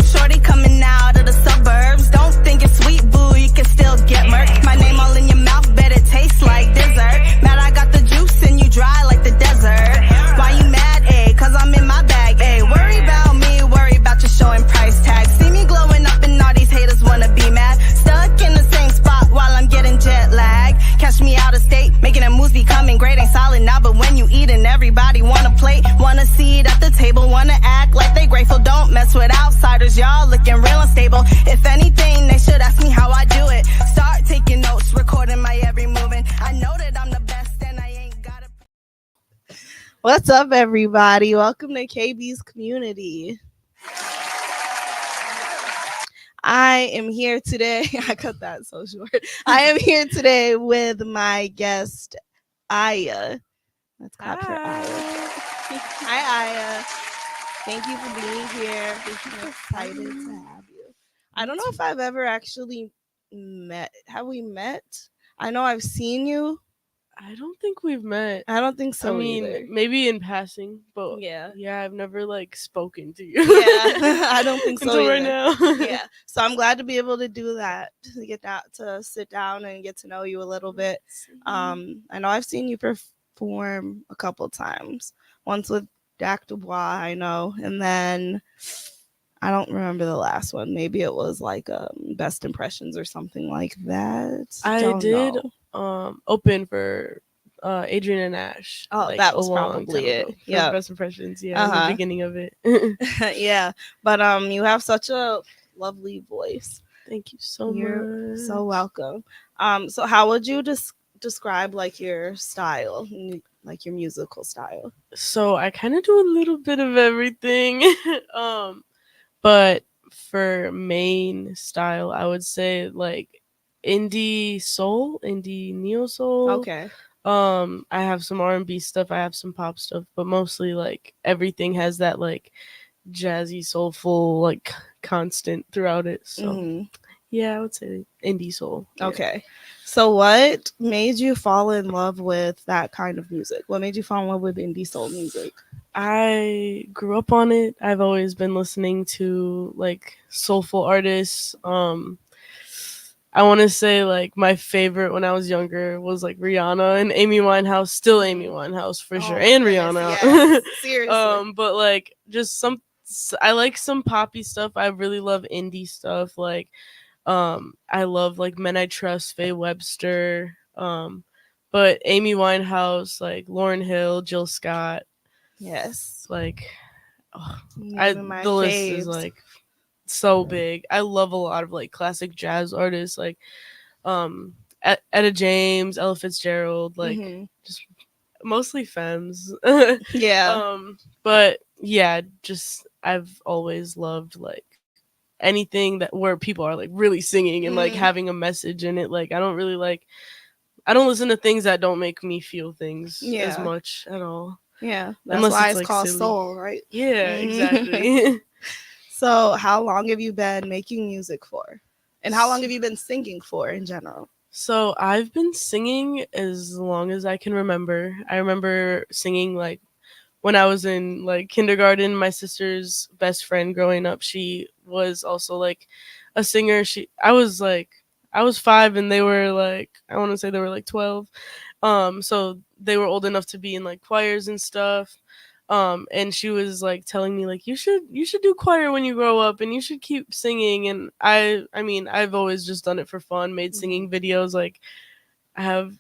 shorty coming out of the suburbs. Don't think it's sweet, boo, you can still get murked. My name all in your mouth, bet it tastes like dessert. Mad I got the juice and you dry like the desert. Why you mad, eh? Cause I'm in my bag, eh? Worry about me, worry about your showing price tag. See me glowing up and all these haters wanna be mad. Stuck in the same spot while I'm getting jet lag. Catch me out of state, making a moves becoming great. Ain't solid now, but when you eatin', everybody wanna plate. Wanna see it at the table, wanna act like they grateful. Don't mess with outsiders, y'all looking real unstable. If anything, they should ask me how I do it. Start taking notes, recording my every movement. I know that I'm the best and I ain't gotta. What's up, everybody? Welcome to KB's Community. I am here today. I cut that so short. I am here today with my guest, Aya. Let's clap for Aya. Hi, Aya. Thank you for being here. I'm excited to have you. I don't know if I've ever actually met. Have we met? I know I've seen you. I don't think we've met. I don't think so I mean, either. maybe in passing, but Yeah, I've never like spoken to you. Yeah, I don't think so until either. right now. Yeah, so I'm glad to be able to do that, to get that, to sit down and get to know you a little bit. I know I've seen you perform a couple times. Once with Dak Dubois, I know, and then I don't remember the last one. Maybe it was like Best Impressions or something like that. I did open for Adrian and Ash. Oh, like, that was probably it. Yeah, Best Impressions. Yeah, in the beginning of it. Yeah, but you have such a lovely voice. Thank you so You're much. so welcome. So how would you describe like your style, like your musical style? So I kind of do a little bit of everything. But for main style, I would say like indie soul, indie neo soul. Okay. I have some R&B stuff, I have some pop stuff, but mostly like everything has that like jazzy, soulful, like constant throughout it. So yeah, I would say indie soul. Yeah. Okay. So what made you fall in love with that kind of music? What made you fall in love with indie soul music? I grew up on it. I've always been listening to like soulful artists. I want to say like my favorite when I was younger was like Rihanna and Amy Winehouse. Still Amy Winehouse for sure, and Rihanna. Yes, seriously. But like just I like some poppy stuff. I really love indie stuff. Like I love like Men I Trust, Faye Webster. But Amy Winehouse, like Lauryn Hill, Jill Scott. Yes. Like the list is like so big. I love a lot of like classic jazz artists like Etta James, Ella Fitzgerald, like just mostly femmes. Yeah. But yeah, just I've always loved like anything that where people are like really singing and like having a message in it. Like I don't listen to things that don't make me feel things as much at all. Yeah, that's why it's called silly. soul, right? Yeah, exactly. So how long have you been making music for? And how long have you been singing for in general? So I've been singing as long as I can remember. I remember singing like when I was in like kindergarten. My sister's best friend growing up, she was also like a singer. I was 5 and they were like, I want to say they were like 12. So they were old enough to be in like choirs and stuff. And she was like telling me like you should do choir when you grow up and you should keep singing. And I mean I've always just done it for fun, made singing videos. Like I have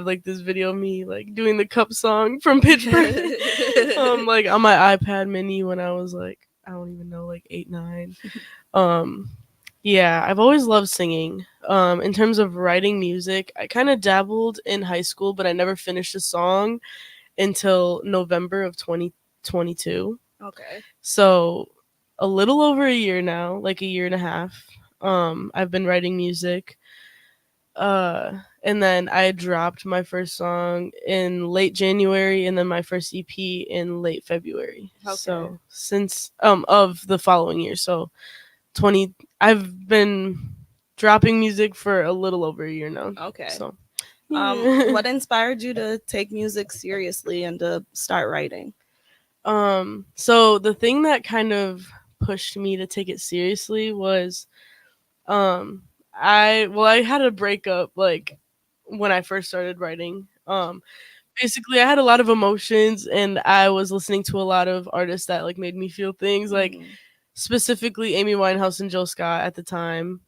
like this video of me like doing the Cup song from Pitch Perfect like on my iPad mini when I was like, I don't even know, like 8, 9. Yeah, I've always loved singing. In terms of writing music, I kind of dabbled in high school, but I never finished a song until November of 2022. Okay. So a little over a year now, like a year and a half. I've been writing music. And then I dropped my first song in late January and then my first EP in late February. Okay. So since of the following year. So I've been dropping music for a little over a year now. Okay. So what inspired you to take music seriously and to start writing? So the thing that kind of pushed me to take it seriously was I had a breakup like when I first started writing. Basically I had a lot of emotions and I was listening to a lot of artists that like made me feel things like Mhm. specifically Amy Winehouse and Jill Scott at the time.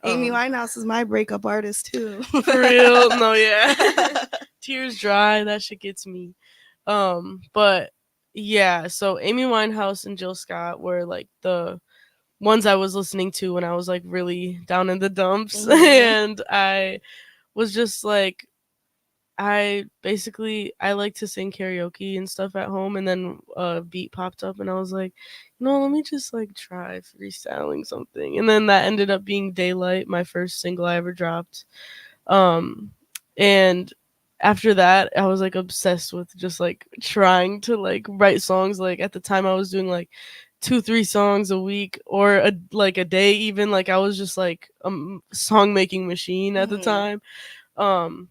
Amy Um, Winehouse is my breakup artist too. for real? No, yeah. Tears dry, that shit gets me. But yeah, so Amy Winehouse and Jill Scott were like the ones I was listening to when I was like really down in the dumps Mhm. and I was just like I like to sing karaoke and stuff at home and then a beat popped up and I was like, no, let me just like try freestyling something. And then that ended up being Daylight, my first single I ever dropped. Um and after that I was like obsessed with just like trying to like write songs. Like at the time I was doing like 2 3 songs a week or a day even. Like I was just like a song making machine at the Mhm. time. um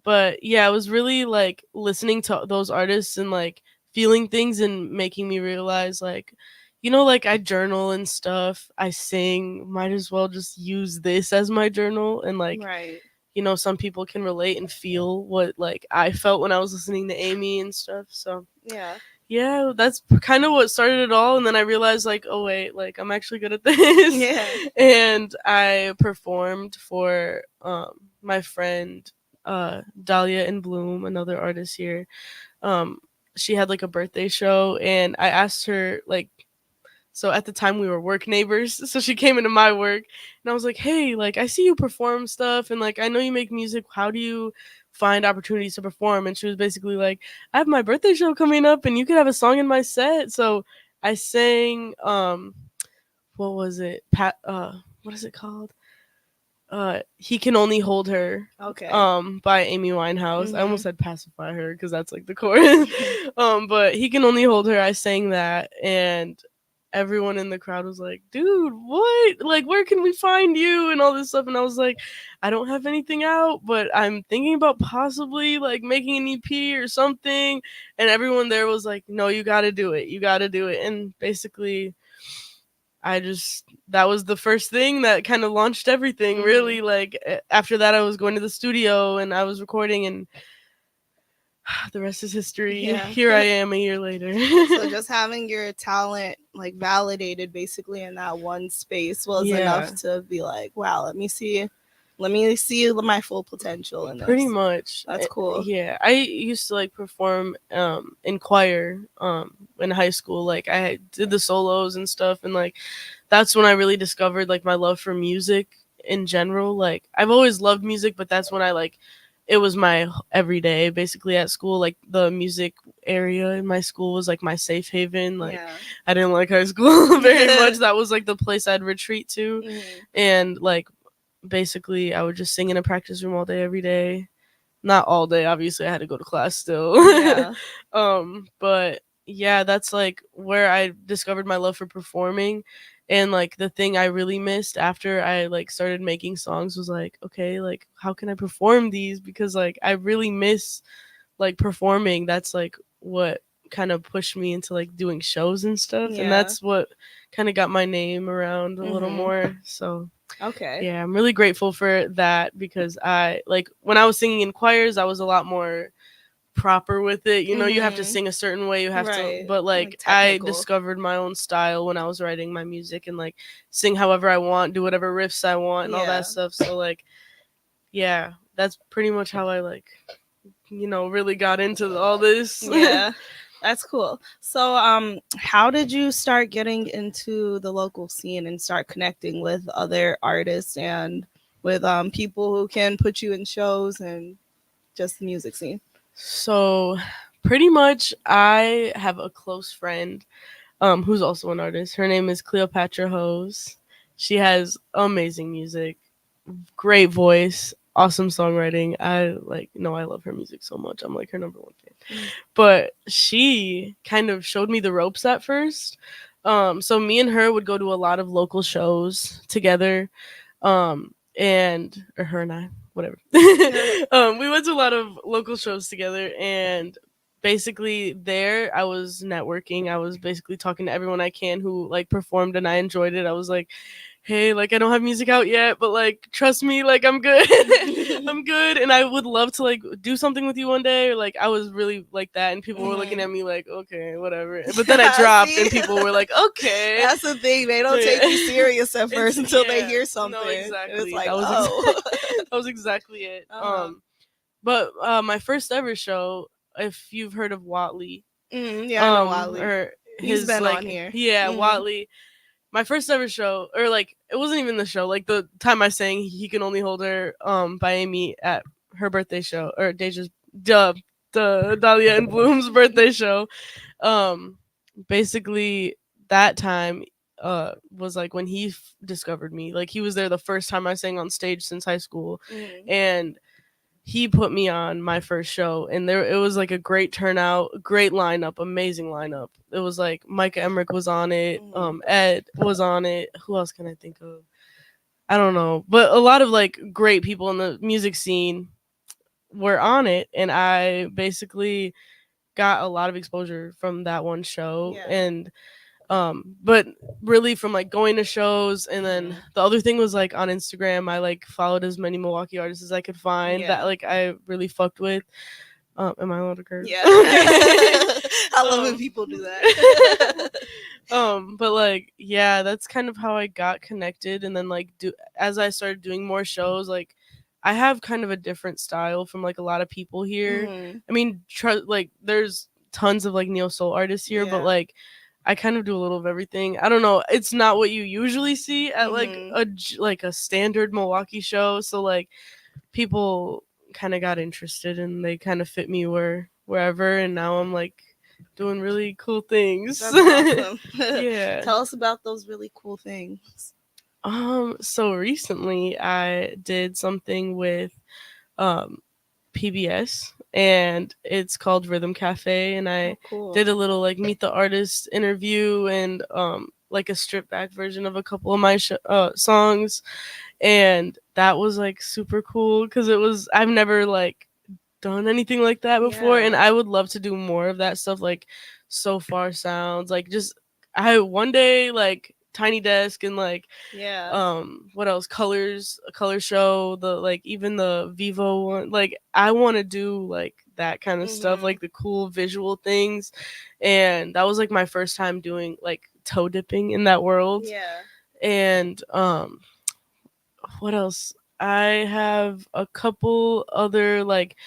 but yeah, it was really like listening to those artists and like feeling things and making me realize like, like I journal and stuff, I sing, might as well just use this as my journal. And like, Right. some people can relate and feel what like I felt when I was listening to Amy and stuff. So Yeah. yeah, that's kind of what started it all. And then I realized like, oh wait, like I'm actually good at this. Yeah. And I performed for my friend Dahlia and Bloom, another artist here. um she had like a birthday show and I asked her like, so at the time we were work neighbors, so she came into my work and I was like, hey, like I see you perform stuff and like I know you make music, how do you find opportunities to perform? And she was basically like, I have my birthday show coming up and you could have a song in my set. So I sang what was it, what is it called, He Can Only Hold Her, Okay. by Amy Winehouse. I almost Mhm. said Pacify Her because that's like the chorus. But He Can Only Hold Her, I sang that and everyone in the crowd was like, dude, what? Like, where can we find you? And all this stuff. And I was like, I don't have anything out, but I'm thinking about possibly like making an EP or something. And everyone there was like, no, you gotta do it. You gotta do it. And basically, that was the first thing that kind of launched everything, Mhm. really. Like, after that, I was going to the studio and I was recording, and the rest is history. Yeah. Here I am a year later. So just having your talent like validated basically in that one space was enough Yeah. to be like, wow, let me see my full potential in Pretty this. much. That's cool. Yeah, I used to like perform in choir in high school. Like I did the solos and stuff, and like that's when I really discovered like my love for music in general. Like I've always loved music, but that's when I like it was my everyday basically at school. Like the music area in my school was like my safe haven. Like Yeah. I didn't like high school very much. That was like the place I'd retreat to. Mhm. And like basically I would just sing in a practice room all day every day. Not all day, obviously I had to go to class still. Yeah. But yeah, that's like where I discovered my love for performing. And like the thing I really missed after I like started making songs was like, okay, like how can I perform these? Because like I really miss like performing. That's like what kind of pushed me into like doing shows and stuff, and Yeah. that's what kind of got my name around a little Mhm. more. So Okay. yeah, I'm really grateful for that because I like when I was singing in choirs, I was a lot more proper with it. You have to Mhm. sing a certain way, you have to, Right. but Like like I technical. discovered my own style when I was writing my music and like sing however I want, do whatever riffs I want and all that Yeah. stuff. So like yeah, that's pretty much how I like really got into all this. Yeah. That's cool. So how did you start getting into the local scene and start connecting with other artists and with people who can put you in shows and just the music scene? So pretty much I have a close friend who's also an artist. Her name is Cleopatra Hose. She has amazing music, great voice, awesome songwriting. I love her music so much. I'm like her number one fan. Mm. But she kind of showed me the ropes at first. So me and her would go to a lot of local shows together. And her and I, whatever. We went to a lot of local shows together, and basically there I was networking. I was basically talking to everyone I can who like performed and I enjoyed it. I was like, hey, like I don't have music out yet, but like trust me, like I'm good. I'm good and I would love to like do something with you one day. Or, like I was really like that and people were looking at me like, okay, whatever. But then I dropped and people were like, okay. That's the thing. They don't take you serious at first until they hear something. No, exactly. And it's like, that was oh. that was exactly it. Uh-huh. But my first ever show, if you've heard of Watley, Yeah, I know Wally. or He's his been like, on here. yeah, Watley. My first ever show, or like it wasn't even the show. Like the time I sang "He Can Only Hold Her" by Amy at her birthday show, or Deja's the Dahlia and Bloom's birthday show. Um, basically that time was like when he discovered me. Like he was there the first time I sang on stage since high school, and he put me on my first show, and there it was like a great turnout, great lineup, amazing lineup. It was like Micah Emmerich was on it, Ed was on it. Who else can I think of? I don't know, but a lot of like great people in the music scene were on it, and I basically got a lot of exposure from that one show. And but really from like going to shows, and then the other thing was like on Instagram I like followed as many Milwaukee artists as I could find that like I really fucked with. Am I allowed to curse? Yeah. I love when people do that. But like yeah, that's kind of how I got connected. And then like as I started doing more shows, like I have kind of a different style from like a lot of people here. I mean, like there's tons of like neo soul artists here, but like I kind of do a little of everything. I don't know. It's not what you usually see at like a standard Milwaukee show. So like people kind of got interested and they kind of fit me wherever. And now I'm like doing really cool things. That's awesome. Yeah. Tell us about those really cool things. So recently I did something with PBS, and it's called Rhythm Cafe, and I did a little like meet the artist interview and like a stripped back version of a couple of my songs, and that was like super cool because I've never like done anything like that before, and I would love to do more of that stuff, like So Far Sounds, like just I one day like Tiny Desk and like what else, a color show, the like even the Vivo one, like I want to do like that kind of stuff, like the cool visual things. And that was like my first time doing like toe dipping in that world. And what else, I have a couple other like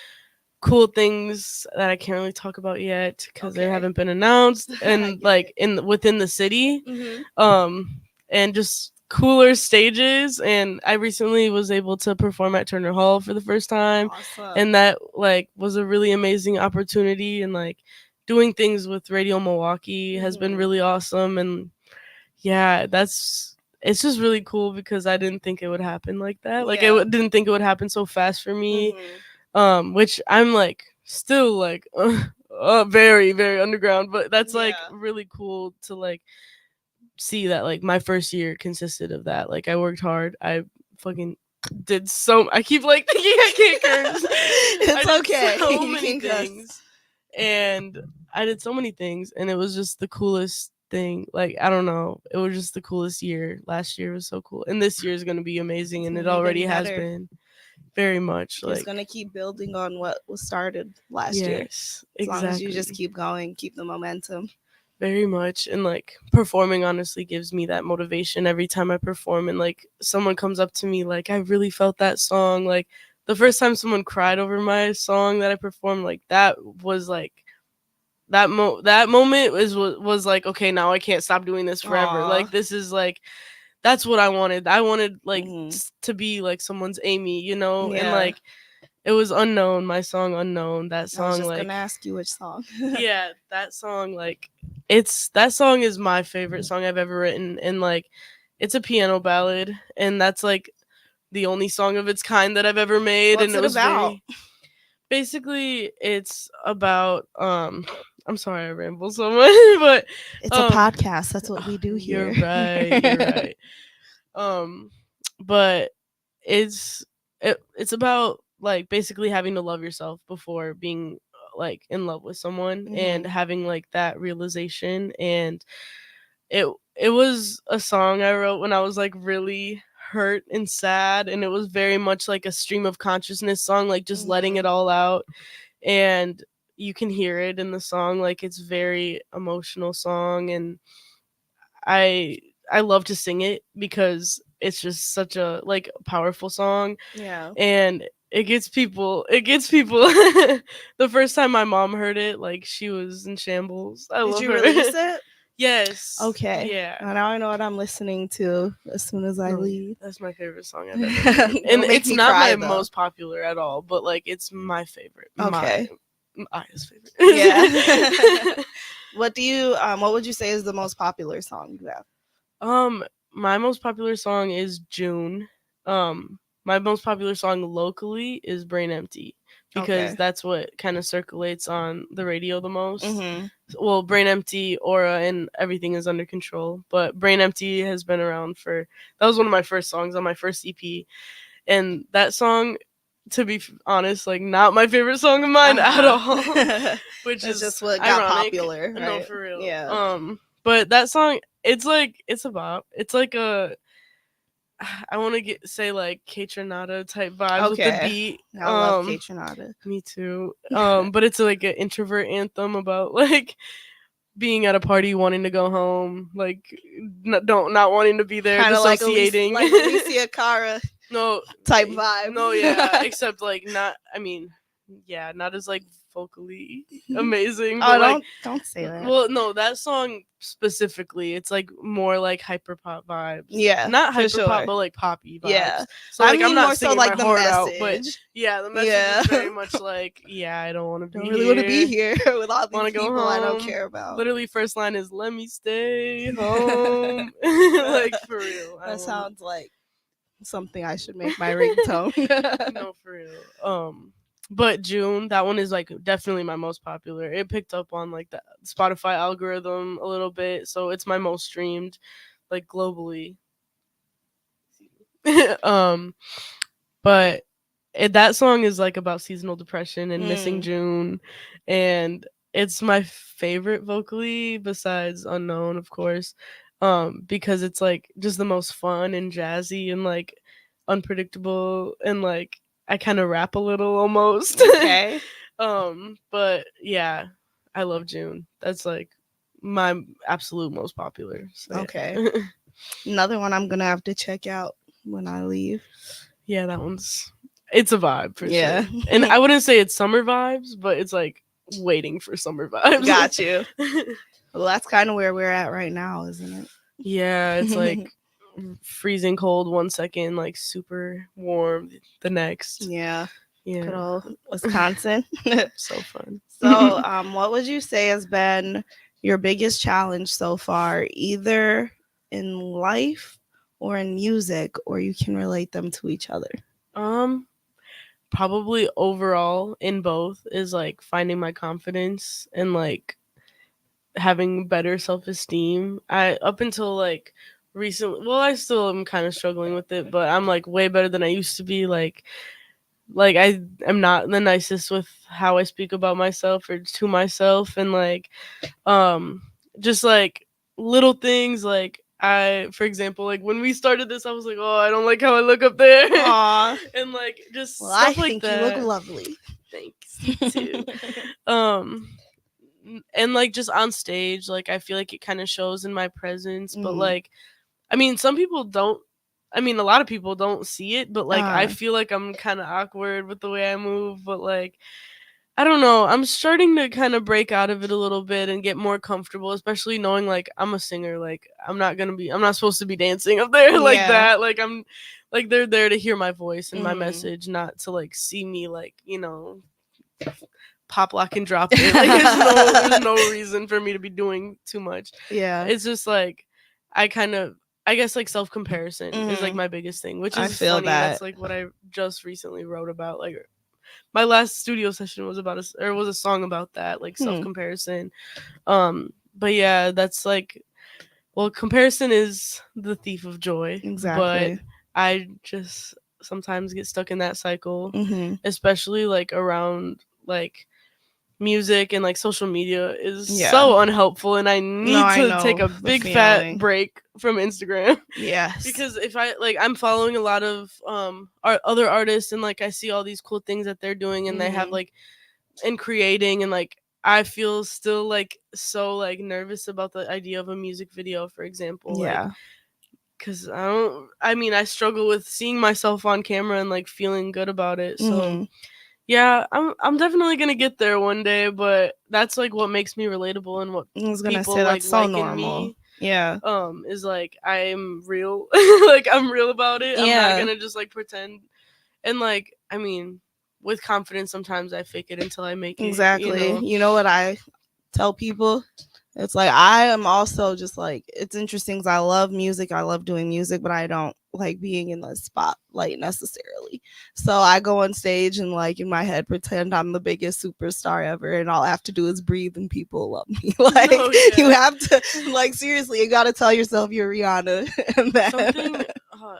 cool things that I can't really talk about yet because they haven't been announced, and like within the city, and just cooler stages. And I recently was able to perform at Turner Hall for the first time, and that like was a really amazing opportunity. And like doing things with Radio Milwaukee has been really awesome. And yeah, it's just really cool because I didn't think it would happen like that. Like I didn't think it would happen so fast for me. Which I'm like still like very very underground, but that's like really cool to like see that like my first year consisted of that. Like I worked hard, I fucking did I keep like thinking I can't curse. It's okay. So many things, and I did so many things, and it was just the coolest thing. Like I don't know, it was just the coolest year. Last year was so cool, and this year is going to be amazing, and it already has been. Very much. Like, it's gonna keep building on what was started last year. As long as you just keep going, keep the momentum. Very much. And like performing honestly gives me that motivation every time I perform, and like someone comes up to me like I really felt that song. Like the first time someone cried over my song that I performed, like that was like that moment was like, okay, now I can't stop doing this forever. Aww. Like this is like that's what I wanted. I wanted like to be like someone's Amy, you know? And like it was Unknown, my song Unknown. That song, I was just like gonna ask you which song. Yeah, that song, like that song is my favorite song I've ever written. And like it's a piano ballad, and that's like the only song of its kind that I've ever made. What's and it was about? Basically it's about I'm sorry I ramble so much, but it's a podcast. That's what we do here. You're right. But it's about like basically having to love yourself before being like in love with someone and Mhm. having like that realization. And it it was a song I wrote when I was like really hurt and sad, and it was very much like a stream of consciousness song, like just letting it Mhm. all out. And you can hear it in the song, like it's very emotional song. And I I love to sing it because it's just such a like powerful song. Yeah. And it gets people the first time my mom heard it, like she was in shambles. I Did love you her. release it? Yes. Okay. Yeah. Now I know what I'm listening to as soon as I No, yeah, leave. that's my favorite song I've ever heard. And Don't make it's me not cry my though. most popular at all, but like it's my favorite. Okay. Aya's favorite. Yeah. What would you say is the most popular song you have? um my most popular song is June. My most popular song locally is Brain Empty, because Okay. that's what kind of circulates on the radio the most. Mhm. Well, Brain Empty, Aura, and Everything Is Under Control. But Brain Empty has been around for, that was one of my first songs on my first EP. And that song, to be honest, like not my favorite song of mine at all, Uh-huh. which That's just is what got ironic. popular, No, right? for real. Yeah. But that song, it's like, it's a bop. It's like a, I want to say like Kate type vibes with the Okay. beat. I love Kate Tronada. Me too. But it's like an introvert anthem about like being at a party, wanting to go home, like not wanting to be there, Kind of dissociating. like Alicia Cara No, type vibe. no, yeah, except like not. I mean, yeah, not as like vocally amazing, but Oh, like, don't say that. well, no, that song specifically, it's like more like hyper pop vibes. Yeah, Not for hyper pop, sure. but like poppy vibes. Yeah. So I like, I'm mean not more so singing my like the heart out, but message. yeah, the message Yeah. is very much like, yeah, I don't want to Don't be really want to be here. here with all Want these to go people I don't home. care about. Literally, first line is "Let me stay home." Like for real. That sounds like something I should make my ringtone. No, for real. But June, that one is like definitely my most popular. It picked up on like the Spotify algorithm a little bit, so it's my most streamed, like globally. um, but that song is like about seasonal depression and missing Mm. June, and it's my favorite vocally besides Unknown, of course. Because it's like just the most fun and jazzy and like unpredictable, and like I kind of rap a little almost. Okay. But yeah, I love June. That's like my absolute most popular. So, Okay. yeah. Another one I'm gonna have to check out when I leave. Yeah, it's a vibe for Yeah. sure. And I wouldn't say it's summer vibes, but it's like waiting for summer vibes. Got you. Well, that's kind of where we're at right now, isn't it? Yeah, it's like freezing cold one second, like super warm the next. Yeah. Good Yeah, old Wisconsin. so fun. So, what would you say has been your biggest challenge so far, either in life or in music, or you can relate them to each other? Probably overall in both is like finding my confidence and like having better self-esteem. I up until like recently, well, I still am kind of struggling with it, but I'm like way better than I used to be. Like I am not the nicest with how I speak about myself or to myself, and like just like little things, like for example, like when we started this, I was like, oh, I don't like how I look up there. Aw. And like just Well, I stuff like think that. you look lovely. Thanks, you too. um and like just on stage, like I feel like it kind of shows in my presence, but Mhm. like, I mean, some people don't, I mean, a lot of people don't see it, but like I feel like I'm kind of awkward with the way I move, but like I don't know, I'm starting to kind of break out of it a little bit and get more comfortable, especially knowing like I'm a singer. Like I'm not supposed to be dancing up there like Yeah. that. Like I'm like, they're there to hear my voice and my Mhm. message, not to like see me like, pop lock and drop it. Like there's no reason for me to be doing too much. Yeah. It's just like I guess like self comparison is like my biggest thing, which I is feel funny. that. That's like what I just recently wrote about. Like my last studio session was about was a song about that, like self comparison. But yeah, that's like, well, comparison is the thief of joy. Exactly. But I just sometimes get stuck in that cycle, Mhm. especially like around like music and like social media is Yeah. so unhelpful, and I need No, I to take know a the big fat feeling. break from Instagram. Yes. Because if I like, I'm following a lot of other artists, and like I see all these cool things that they're doing, and they have Mhm. like and creating, and like I feel still like so like nervous about the idea of a music video, for example, like Yeah. because I mean, I struggle with seeing myself on camera and like feeling good about it. So Mhm. yeah, I'm definitely gonna get there one day, but that's like what makes me relatable, and what I was gonna say people that's so like in normal. me Yeah. is like I'm real. Like I'm real about it. I'm not Yeah. gonna just like pretend. And like, I mean, with confidence sometimes I fake it until I make it, Exactly. You know what I tell people? It's like I am also just like, it's interesting because I love music. I love doing music, but I don't like being in the spotlight necessarily. So I go on stage and like in my head pretend I'm the biggest superstar ever, and all I have to do is breathe and people love me. Like Oh, you yeah. have to, like, seriously, you got to tell yourself you're Rihanna. And then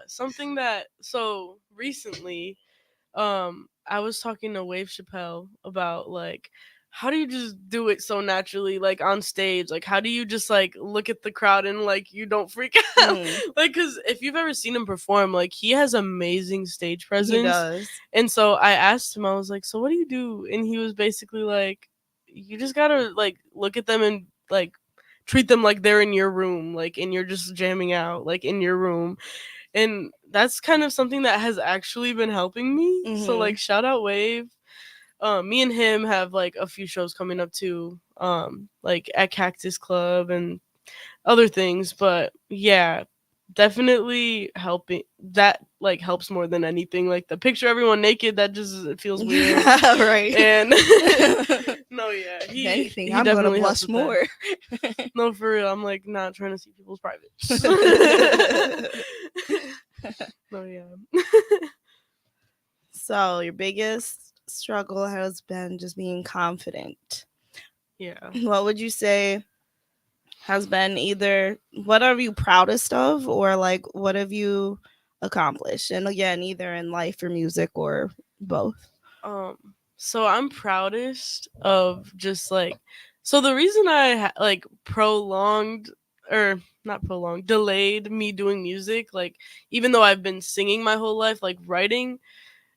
Something that, so recently I was talking to Wave Chappelle about like, how do you just do it so naturally, like on stage? Like, how do you just like look at the crowd and like you don't freak out? Mhm. Like, because if you've ever seen him perform, like he has amazing stage He presence. does. And so I asked him, I was like, so what do you do? And he was basically like, you just gotta like look at them and like treat them like they're in your room, like, and you're just jamming out like in your room. And that's kind of something that has actually been helping me. So Mhm. like, shout out Wave. Me and him have like a few shows coming up too, like at Cactus Club and other things. But yeah, definitely helping, that like helps more than anything. Like the picture everyone naked, that just, it feels weird. Right. And no, yeah, If he anything, he I'm gonna definitely helps blush with that. more. No, for real, I'm like not trying to see people's privates. No, yeah. So your biggest struggle has been just being confident. Yeah. What would you say has been either what are you proudest of, or like what have you accomplished? And again, either in life or music or both. Um, so I'm proudest of just like, so the reason I like prolonged, or not prolonged, delayed me doing music, like even though I've been singing my whole life, like writing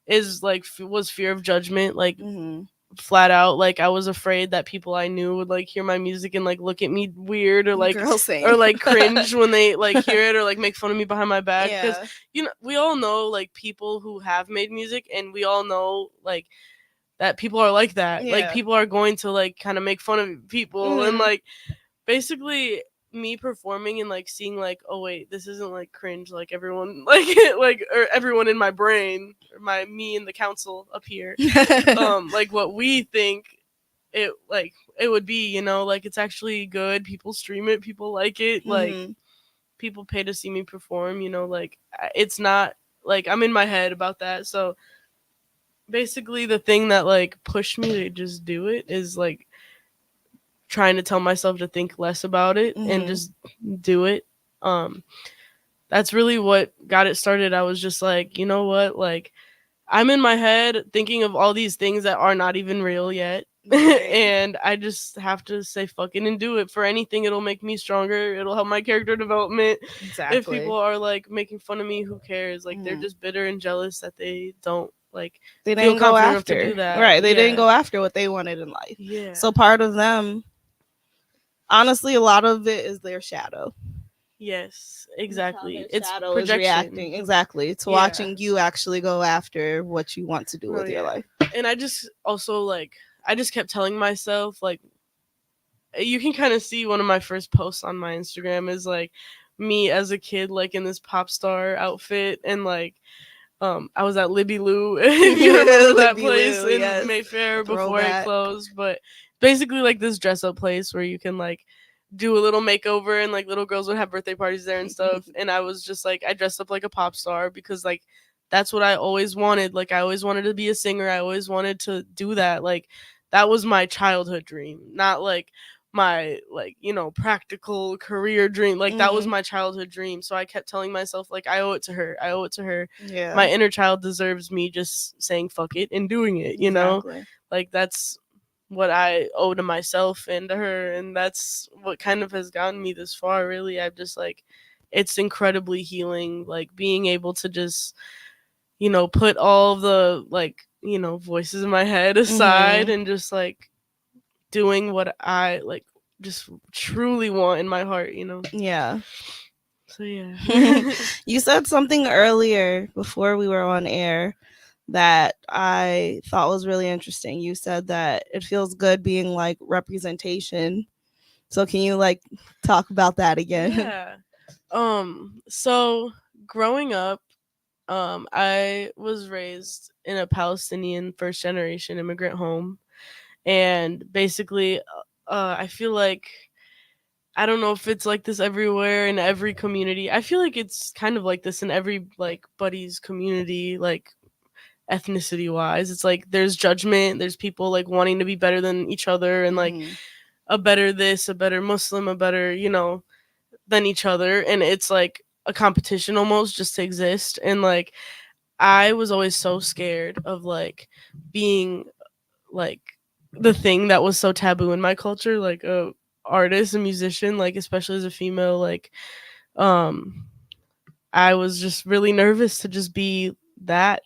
is like was fear of judgment, like Mm-hmm. flat out. Like I was afraid that people I knew would like hear my music and like look at me weird, or like Girl, same. or like cringe when they like hear it, or like make fun of me behind my back. Because Yeah. you know, we all know like people who have made music, and we all know like that people are like that. Like Yeah. people are going to like kind of make fun of people, and Mhm. like basically me performing and like seeing like, oh wait, this isn't like cringe like everyone like like, or everyone in my brain, or me and the council up here, like what we think it would be, you know, like it's actually good. People stream it, people like it, like Mhm. people pay to see me perform, you know, like it's not like I'm in my head about that. So basically the thing that like pushed me to just do it is like trying to tell myself to think less about it and Mhm. just do it. um that's really what got it started. I was just like, you know what, like I'm in my head thinking of all these things that are not even real yet. Right. And I just have to say fuck it and do it. For anything, it'll make me stronger. It'll help my character development. If Exactly. people are like making fun of me, who cares? Like they're Mhm. just bitter and jealous that they don't like They feel didn't go confident enough to after. do that. Right. They didn't Yeah. go after what they wanted in life. Yeah. So part of them, honestly, a lot of it is their shadow. Yes, It's how exactly. their It's shadow is projection. reacting. Exactly. It's Yeah. watching you actually go after what you want to do No, with your yeah. life. And I just also like, I just kept telling myself like, you can kind of see one of my first posts on my Instagram is like me as a kid, like in this pop star outfit, and like I was at Libby Lou, if you remember that Libby place Lou, in yes. Mayfair before it Throwback. closed. But basically like this dress up place where you can like do a little makeover, and like little girls would have birthday parties there and stuff. And I was just like, I dressed up like a pop star because like that's what I always wanted. Like I always wanted to be a singer. I always wanted to do that. Like that was my childhood dream, not like my like, you know, practical career dream. Like that was Mhm. my childhood dream. So I kept telling myself like, I owe it to her. I owe it to her. Yeah. My inner child deserves me just saying fuck it and doing it, you know? Exactly. Like that's what I owe to myself and to her, and that's what kind of has gotten me this far. Really, I've just like, it's incredibly healing, like being able to just, put all the like, voices in my head aside Mhm. and just like doing what I like just truly want in my heart. Yeah. So yeah. You said something earlier before we were on air that I thought was really interesting. You said that it feels good being like representation. So can you like talk about that again? Yeah. So growing up, I was raised in a Palestinian first generation immigrant home, and basically, I feel like, I don't know if it's like this everywhere in every community. I feel like it's kind of like this in every like buddy's community, like ethnicity wise. It's like there's judgment, there's people like wanting to be better than each other, and like Mhm. a better this, a better Muslim, a better, than each other, and it's like a competition almost just to exist. And like I was always so scared of like being like the thing that was so taboo in my culture, like a artist, a musician, like especially as a female, like um I was just really nervous to just be that.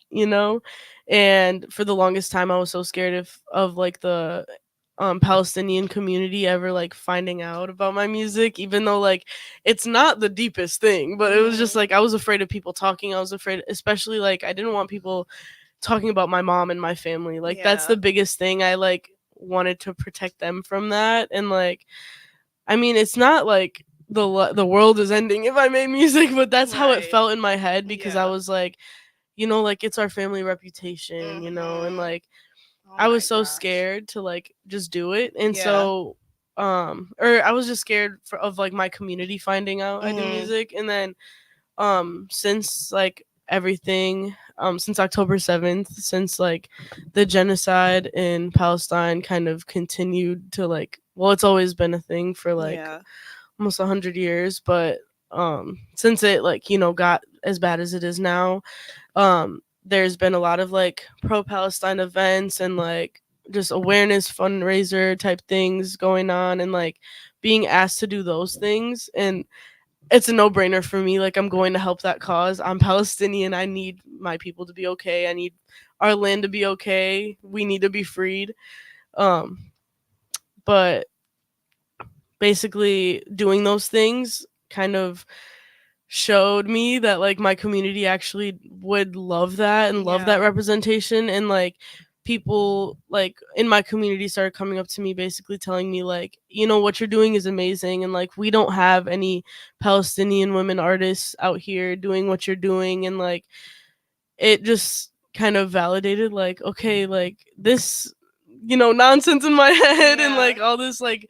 And for the longest time I was so scared of like the Palestinian community ever like finding out about my music, even though like it's not the deepest thing, but it was just Mhm. like I was afraid of people talking. I was afraid, especially like I didn't want people talking about my mom and my family. Like that's Yeah. the biggest thing. I like wanted to protect them from that. And like, I mean, it's not like the world is ending if I made music, but that's how it Right. felt in my head, because I Yeah. was like, like it's our family reputation, and Mhm. like Oh I my was so gosh. scared to like just do it. And Yeah. so or I was just scared of like my community finding out I do Mhm. music. And then since like everything, since October 7th, since like the genocide in Palestine kind of continued to like, well, it's always been a thing for like Yeah. almost 100 years, but since it like, got as bad as it is now, there's been a lot of like pro Palestine events and like just awareness fundraiser type things going on, and like being asked to do those things. And it's a no-brainer for me. Like, I'm going to help that cause. I'm Palestinian. I need my people to be okay. I need our land to be okay. We need to be freed. um but basically doing those things kind of showed me that like my community actually would love that and love that Yeah. representation. And like people like in my community started coming up to me basically telling me like, what you're doing is amazing, and like we don't have any Palestinian women artists out here doing what you're doing. And like it just kind of validated like, okay, like this, nonsense in my head, and Yeah. like all this like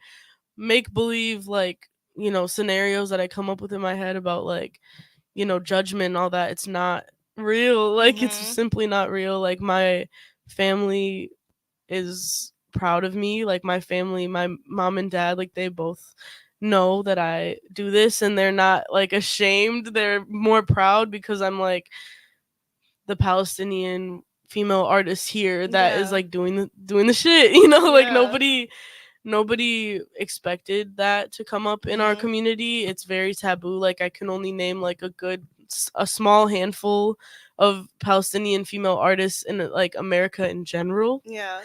make believe, like, scenarios that I come up with in my head about like, judgment and all that. It's not real. Like, it's Mhm. simply not real. Like, my family is proud of me. Like, my family, my mom and dad, like, they both know that I do this, and they're not like ashamed. They're more proud because I'm like the Palestinian female artist here that is Yeah. like doing the shit, like Yeah. nobody expected that to come up in our Mhm. community. It's very taboo. Like, I can only name like a small handful of Palestinian female artists in like America in general. Yeah.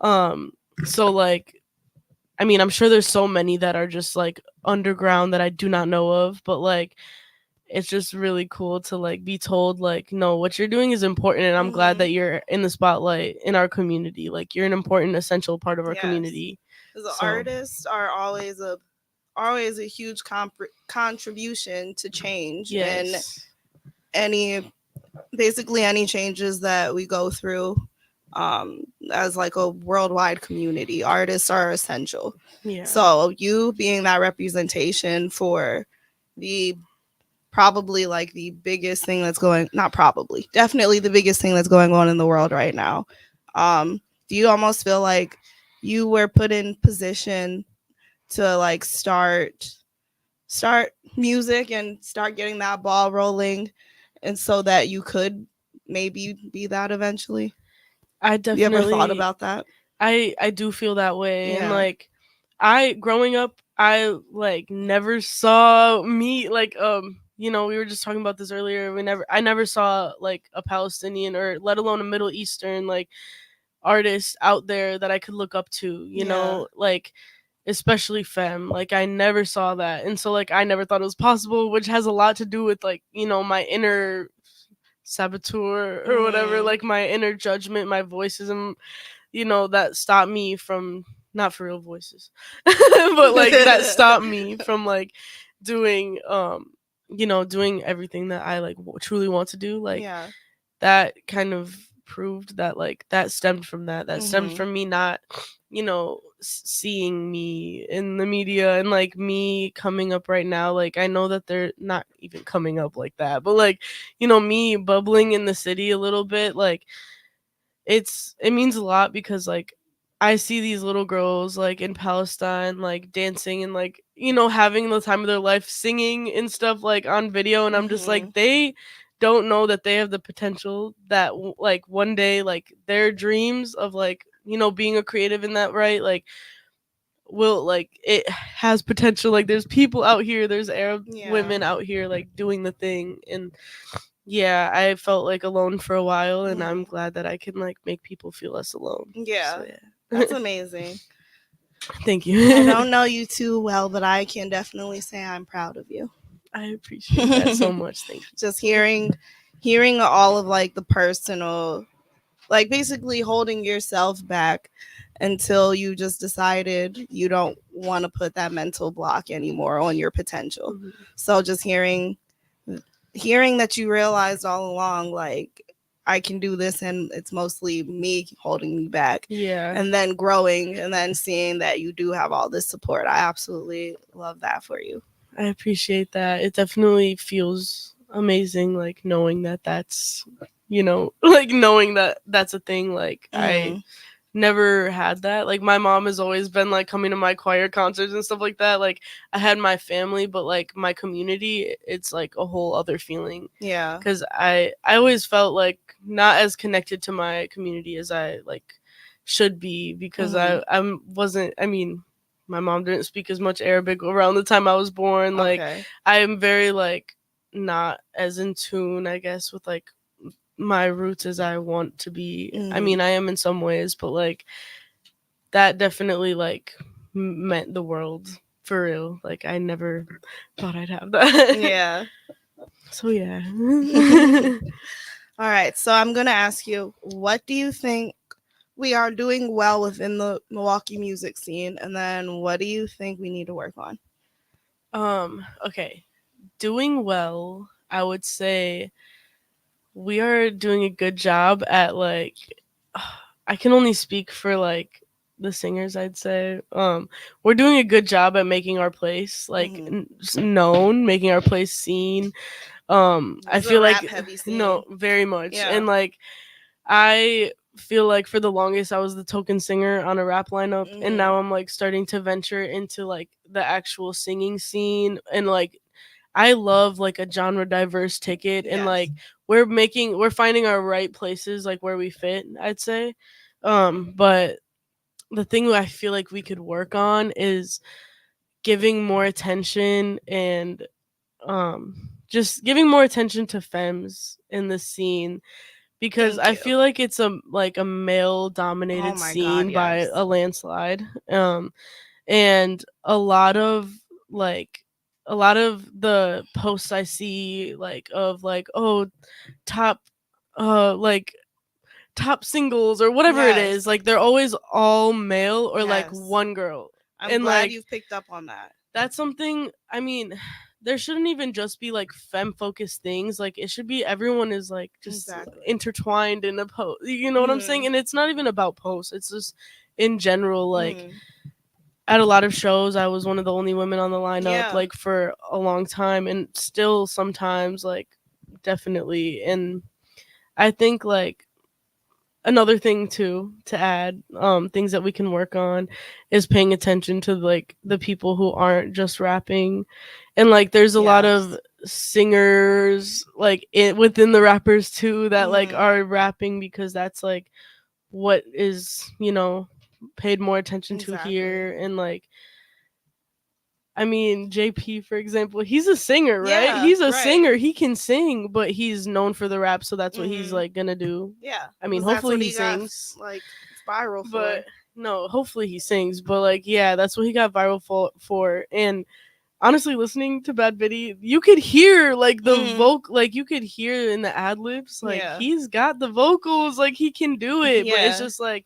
um so like, I mean, I'm sure there's so many that are just like underground that I do not know of, but like it's just really cool to like be told like, no, what you're doing is important, and I'm glad Mhm. that you're in the spotlight in our community. Like, you're an important essential part of our Yes. community. Because the So artists are always a huge contribution to change and yes. any basically any changes that we go through um as like a worldwide community. Artists are essential. Yeah. So you being that representation for the probably like the biggest thing that's going not probably definitely the biggest thing that's going on in the world right now. Do you almost feel like you were put in position to like start music and start getting that ball rolling, and so that you could maybe be that eventually? I You ever thought definitely about that? I do feel that way. And Yeah. like I growing up, I like never saw me like we were just talking about this earlier. I never saw like a Palestinian or let alone a Middle Eastern like artist out there that I could look up to, Yeah. like especially femme. Like I never saw that. And so like I never thought it was possible, which has a lot to do with like, my inner saboteur or whatever, Mhm. like my inner judgment, my voices and that stopped me from, not for real voices, but like that stopped me from like doing doing everything that I like truly want to do. Like Yeah. that kind of proved that like that stemmed from that stemmed Mhm. from me not seeing me in the media and like me coming up right now. Like I know that they're not even coming up like that, but like me bubbling in the city a little bit, like it means a lot because like I see these little girls like in Palestine like dancing and like having the time of their life singing and stuff like on video, and I'm just Mhm. like they don't know that they have the potential that like one day like their dreams of like being a creative in that, right, like will like it has potential. Like there's people out here, there's Arab Yeah. women out here like doing the thing. And yeah, I felt like alone for a while, and I'm Mhm. glad that I can like make people feel less alone. So Yeah. yeah. That's amazing. Thank I you. don't know you too well, but I can definitely say I'm proud of you. I appreciate that so much. Thank you. Just hearing all of like the personal, like basically holding yourself back until you just decided you don't want to put that mental block anymore on your potential. Mhm. So just hearing that you realized all along, like, I can do this and it's mostly me holding me back, Yeah, and then growing and then seeing that you do have all this support. I absolutely love that for you. I appreciate that. It definitely feels amazing, like knowing that that's, like knowing that that's a thing. Like I Mm, never had that. Like my mom has always been like coming to my choir concerts and stuff like that. Like I had my family, but like my community, it's like a whole other feeling. yeah. Cause I always felt like not as connected to my community as I like should be, because Hmm. I wasn't. I mean, my mom didn't speak as much Arabic around the time I was born. Like Okay. I am very like not as in tune, I guess, with like my roots as I want to be. I Hmm. mean, I am in some ways, but like that definitely like meant the world for real. Like I never thought I'd have that. Yeah. So yeah. All right. So I'm going to ask you, what do you think we are doing well within the Milwaukee music scene? And then what do you think we need to work on? Okay. Doing well, I would say we are doing a good job at like I can only speak for like the singers, I'd say. We're doing a good job at making our place like Hmm. known, making our place seen. I This is a feel rap like heavy no, scene. very much. Yeah. And like I feel like for the longest I was the token singer on a rap lineup, and Hmm. now I'm like starting to venture into like the actual singing scene. And like I love like a genre diverse ticket, and Yes. like we're finding our right places like where we fit, I'd say. But the thing I feel like we could work on is giving more attention and just giving more attention to femmes in the scene, because Thank I you. feel like it's a male Oh dominated my God. scene by Yes. a landslide. And like a lot of the posts I see like of like, oh, top like top singles or whatever it Yes. is, like they're always all male or like Yes. one girl. I'm And glad like you've picked up on that. that's something, I mean, there shouldn't even just be like femme focused things. Like it should be everyone is like just Exactly. intertwined in a post. You know what I'm saying? Hmm. And it's not even about posts. It's just in general, like Hmm. at a lot of shows I was one of the only women on the lineup Yeah. like for a long time, and still sometimes like definitely. And I think like another thing too to add, things that we can work on is paying attention to like the people who aren't just rapping. And like there's a lot of Yes. singers like within the rappers too that like Hmm. are rapping because that's like what is paid more attention to Exactly. here. And like, I mean, JP, for example, he's a singer, right? Yeah, He's a right. singer. He can sing, but he's known for the rap, so that's what he's Mhm. like gonna do. Yeah, I mean, 'cause that's hopefully what he he got sings, like viral but for. no, hopefully he sings. But like, yeah, that's what he got viral for. And honestly, listening to Bad Bitty, you could hear like the Mhm. like you could hear in the ad libs, like Yeah. he's got the vocals, like he can do it. But it's Yeah. just like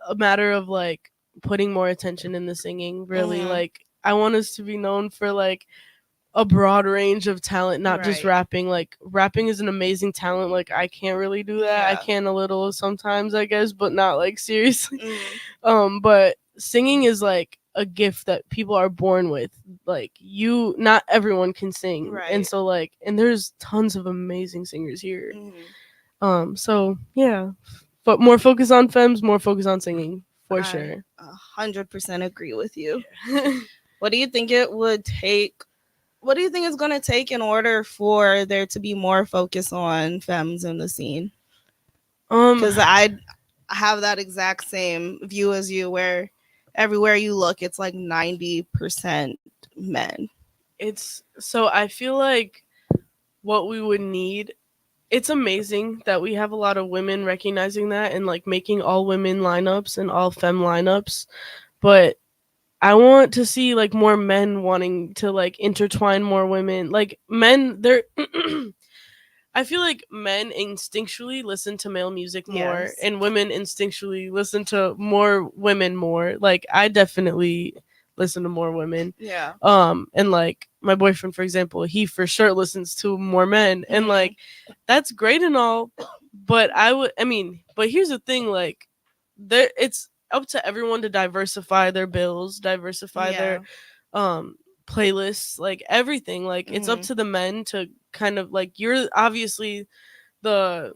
a matter of like putting more attention in the singing. Really, Mhm. like I want us to be known for like a broad range of talent, not just Right. rapping. Like rapping is an amazing talent. Like I can't really do that. I Yeah. can a little sometimes, I guess, but not like seriously. Mhm. But singing is like a gift that people are born with. Like you, not everyone can sing. And Right. so like, and there's tons of amazing singers here. Mhm. So yeah. But more focus on femmes, more focus on singing for I sure. 100% agree with you. Yeah. What do you think it would take? What do you think it's going to take in order for there to be more focus on femmes in the scene? um Because I have that exact same view as you, where everywhere you look, it's like 90% men. it's so I feel like what we would need, it's amazing that we have a lot of women recognizing that and like making all women lineups and all femme lineups, but I want to see like more men wanting to like intertwine more women. Like men, they're I feel like men instinctually listen to male music more Yes. and women instinctually listen to more women more. Like I definitely listen to more women. Yeah. And like my boyfriend, for example, he for sure listens to more men. And Mhm. like that's great and all, but I mean, but here's the thing, like there it's up to everyone to diversify their bills, diversify Yeah. their um playlists, like everything. Like it's up Mhm. to the men to kind of like, you're obviously the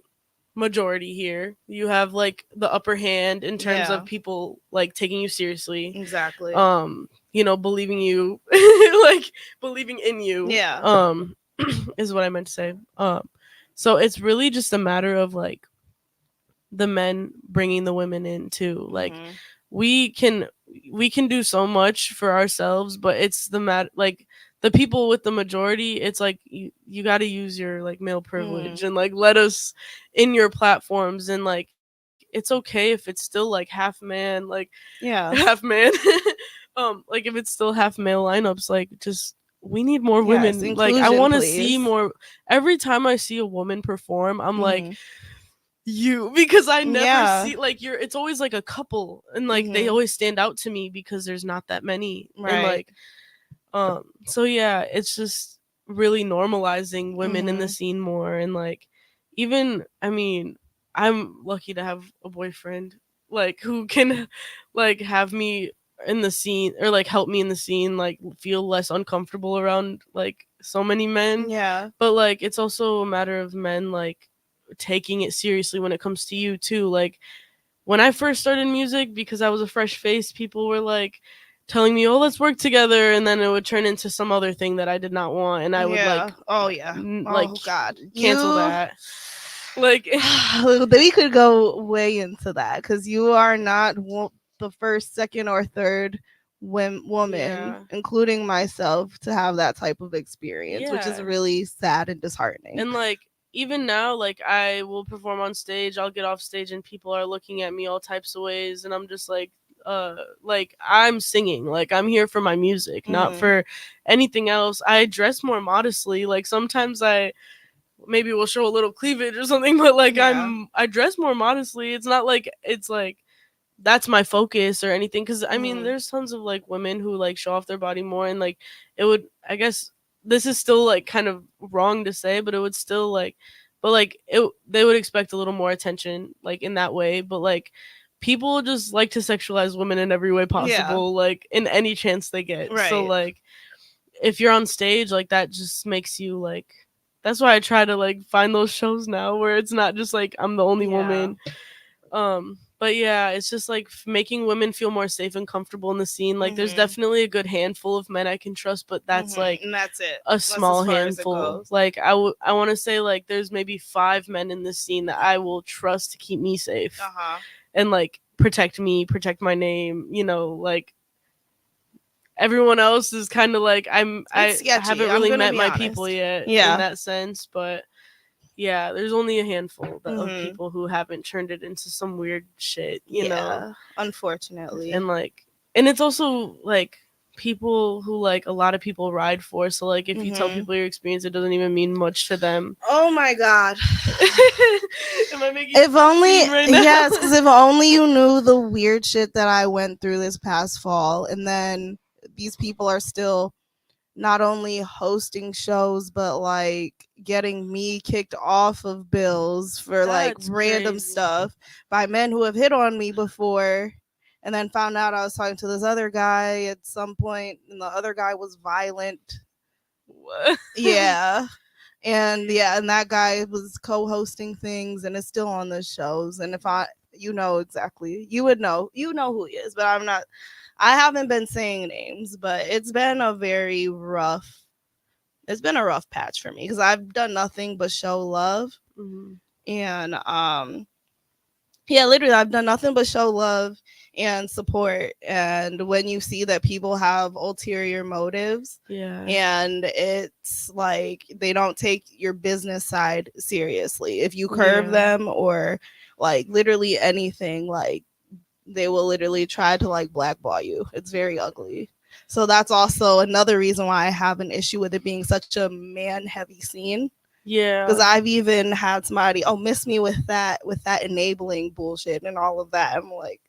majority here. You have like the upper hand in terms Yeah. of people like taking you seriously, Exactly. believing you, like believing in you, Yeah. is what I meant to say. So it's really just a matter of like the men bringing the women in too. Like Mhm. we can we can do so much for ourselves, but it's like the people with the majority, it's like you got to use your like male Mhm. privilege and like let us in your platforms. And like it's okay if it's still like half man, like half Yeah. man. Like if it's still half male lineups, like just we need more Yes. women. Like I Inclusion, want to see please. more. Every time I see a woman perform, I'm like, Mhm. you, because I never Yeah. see like you're, it's always like a couple, and like they Mhm. always stand out to me because there's not that many. And Right. like so yeah, it's just really normalizing women in the Mhm. scene more. And like even, I mean, I'm lucky to have a boyfriend like who can like have me in the scene, or like help me in the scene, like feel less uncomfortable around like so many men. Yeah. But like it's also a matter of men like taking it seriously when it comes to you too. Like when I first started music, because I was a fresh face, people were like telling me, "Oh, let's work together," and then it would turn into some other thing that I did not want, and I would Yeah. like Oh yeah. like Oh God. cancel You. that. Like We could go way into that because you are not the first, second, or third woman, yeah. including myself, to have that type of experience, which is Yeah. really sad and disheartening. And like even now, like I will perform on stage, I'll get off stage and people are looking at me all types of ways, and I'm just like I'm singing, like I'm here for my music, not Mhm. for anything else. I dress more modestly. Like sometimes I maybe will show a little cleavage or something, but like Yeah. I dress more modestly. It's not like it's like that's my focus or anything, because I mean Mhm. there's tons of like women who like show off their body more, and like it would, I guess this is still like kind of wrong to say, but it would still like, but like it, they would expect a little more attention like in that way. But like people just like to sexualize women in every way Yeah. possible, like in any chance they get. So Right. like if you're on stage, like that just makes you like, that's why I try to like find those shows now where it's not just like I'm the only Yeah. woman. But yeah, it's just like making women feel more safe and comfortable in the scene. Like there's Mhm. definitely a good handful of men I can trust, but that's Mhm. like And that's it. a That's as small far as it handful. goes. Like I want to say like there's maybe 5 men in this scene that I will trust to keep me safe. Uh huh. And like protect me, protect my name, like everyone else is kind of like I sketchy. haven't I'm really gonna met be my people honest. yet in Yeah. that sense, but yeah, there's only a handful of Hmm. people who haven't turned it into some weird shit. Yeah. Unfortunately. And like, and it's also like people who like a lot of people ride for, so like if you tell Hmm. people your experience, it doesn't even mean much to them. Oh my God. Am I making If only, scene right now? yes, because if only you knew the weird shit that I went through this past fall, and then these people are still not only hosting shows but like getting me kicked off of bills for like That's random crazy. stuff by men who have hit on me before, and then found out I was talking to this other guy at some point and the other guy was violent. What? Yeah. And yeah, and that guy was co-hosting things and is still on the shows. And if I, you know, exactly, you would know, who he is, but I'm not, I haven't been saying names, but it's been a very rough, it's been a rough patch for me because I've done nothing but show love. Mhm. And yeah, literally, I've done nothing but show love and support. And when you see that people have ulterior motives, Yeah. and it's like they don't take your business side seriously, if you curve Yeah. them or like literally anything, like they will literally try to like blackball you. It's very ugly. So that's also another reason why I have an issue with it being such a man heavy scene, because Yeah. I've even had somebody miss me with that enabling bullshit and all of that. I'm like,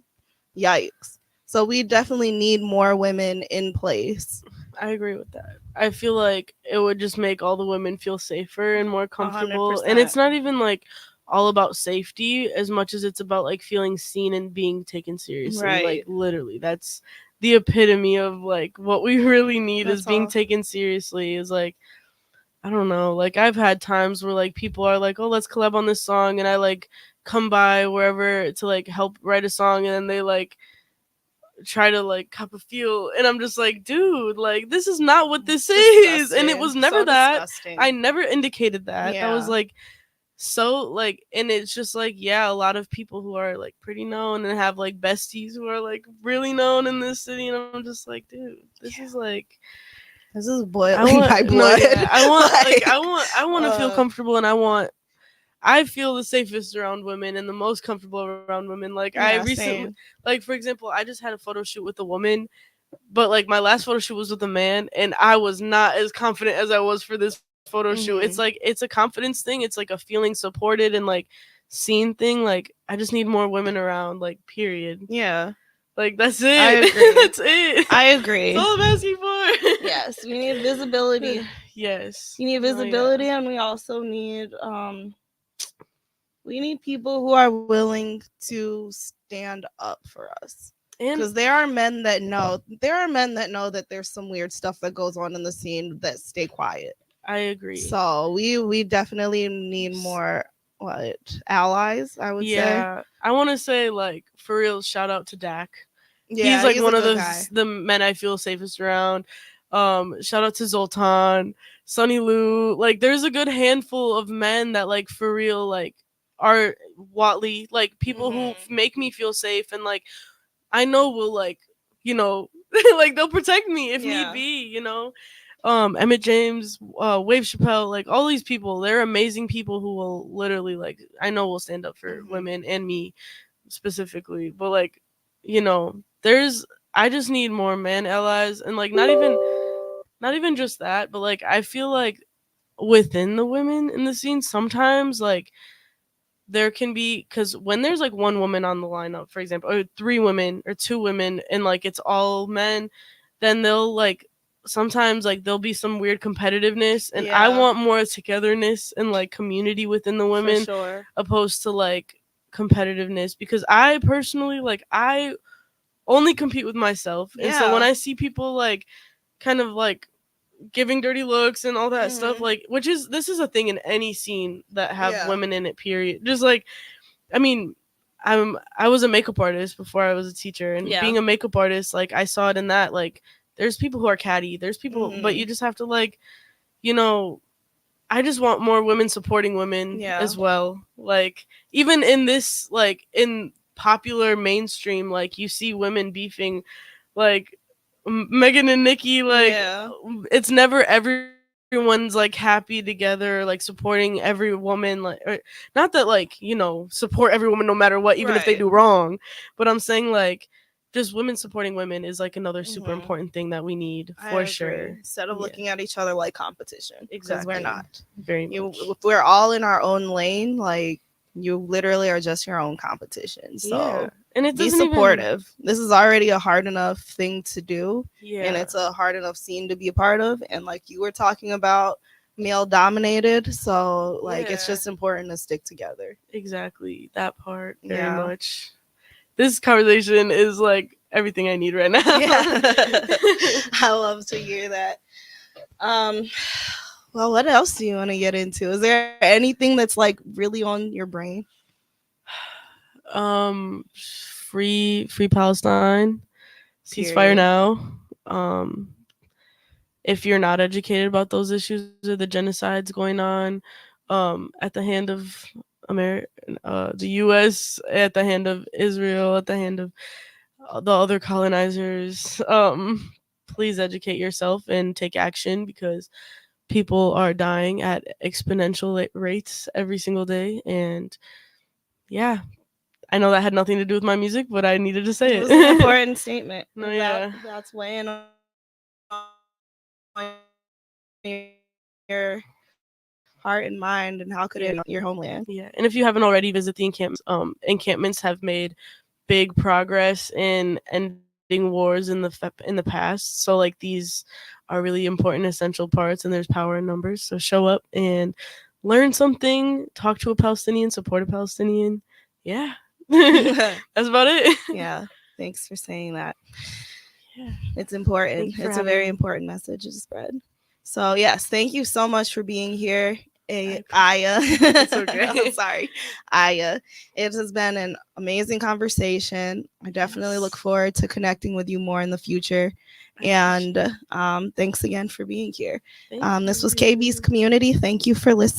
yikes. So we definitely need more women in place. I agree with that. I feel like it would just make all the women feel safer and more comfortable. And it's 100%. not even like all about safety as much as it's about like feeling seen and being taken seriously. Like Right. literally, that's the epitome of like what we really need is That's being all. taken seriously. Is like, I don't know. Like I've had times where like people are like, "Oh, let's collab on this song," and I like come by wherever to like help write a song, and then they like try to like cup a feel, and I'm just like, dude, like this is not what this is, and it Disgusting. was never So that. disgusting. I never indicated that. That was Yeah. like so like, and it's just like, yeah, a lot of people who are like pretty known and have like besties who are like really known in this city, and I'm just like, dude, this is like, This is I boiling want my no, blood. yeah, I want like Like, I want to feel comfortable, and I feel the safest around women and the most comfortable around women. Like I yeah, recently, same. like for example, I just had a photo shoot with a woman, but like my last photo shoot was with a man, and I was not as confident as I was for this photo shoot. It's like, Mhm. it's a confidence thing. It's like a feeling supported and like seen thing. Like I just need more women around. Like period. Yeah, Like that's I it. agree. That's it. I That's agree. all I'm asking for. Yes, we need visibility. Yes. We need No, yeah. visibility, and we also need we need people who are willing to stand up for us. And Because there are men that know that there's some weird stuff that goes on in the scene that stay quiet. I agree. So we definitely need more what allies, I would say. Yeah, I want to say like for real, shout out to Dak. He's Yeah, like he's a one of good guy. the men I feel safest around. Shout out to Zoltan, Sunny Lou. Like, there's a good handful of men that like for real like are Watley, like people who Mhm. make me feel safe, and like I know will like, like they'll protect me if need Yeah. be. Emmett James, Wave Chappelle, like all these people, they're amazing people who will literally like, I know will stand up for Mhm. women and me specifically, but like, there's, I just need more man allies, and like not even just that, but like I feel like within the women in the scene sometimes like there can be, because when there's like one woman on the lineup, for example, or three women or two women, and like it's all men, then they'll like sometimes like there'll be some weird competitiveness, and I Yeah, want more togetherness and like community within the for women sure. opposed to like competitiveness, because I personally like I only compete with myself, and so when Yeah. I see people like kind of like giving dirty looks and all that stuff, Mhm. like, which is, this is a thing in any scene that have Yeah. women in it, period, just like, I mean, I was a makeup artist before I was a teacher, and Yeah. being a makeup artist, like I saw it in that, like there's people who are catty, there's people, but you Mhm. just have to like, you know, I just want more women supporting women Yeah. as well. Like even in this, like in popular mainstream, like you see women beefing, like Megan and Nikki, like Yeah. it's never everyone's like happy together, like supporting every woman, like not that like support every woman no matter what, even if they do Right. wrong, but I'm saying like just women supporting women is like another super Mhm. important thing that we need I for agree. sure. Instead of Yeah, looking at each other like competition, because we're exactly. not. Very You, much. if we're all in our own lane, like you literally are just your own competition. Yeah, So and it be doesn't even. supportive. This is already a hard enough thing to do, and Yeah, it's a hard enough scene to be a part of. And like you were talking about, male dominated. So like it's yeah, just important to stick together. exactly that part very Yeah. much. This conversation is like everything I need right now. Yeah. I love to hear that. Um well, what else do you want to get into? Is there anything that's like really on your brain? Free Palestine, ceasefire Period. now. Um, if you're not educated about those issues or the genocides going on, at the hand of America, the U.S., at the hand of Israel, at the hand of the other colonizers, please educate yourself and take action because people are dying at exponential rates every single day. And yeah, I know that had nothing to do with my music, but I needed to say It was an it. important statement. No, yeah. That's weighing on your heart and mind, and how could Yeah. it your homeland? Yeah. And if you haven't already, visit the encampments. Encampments have made big progress in ending wars in the past. So like these are really important, essential parts, and there's power in numbers. So show up and learn something. Talk to a Palestinian. Support a Palestinian. Yeah. That's about it. Yeah, thanks for saying that. Yeah. It's Thank important. you for It's a having very me. important message to spread. So yes, thank you so much for being here, I Aya. It's I'm okay. sorry, Aya. It has been an amazing conversation. I definitely look Yes. forward to connecting with you more in the future. I appreciate And it. thanks again for being here. Thank This was KB's you. Community. Thank you for listening.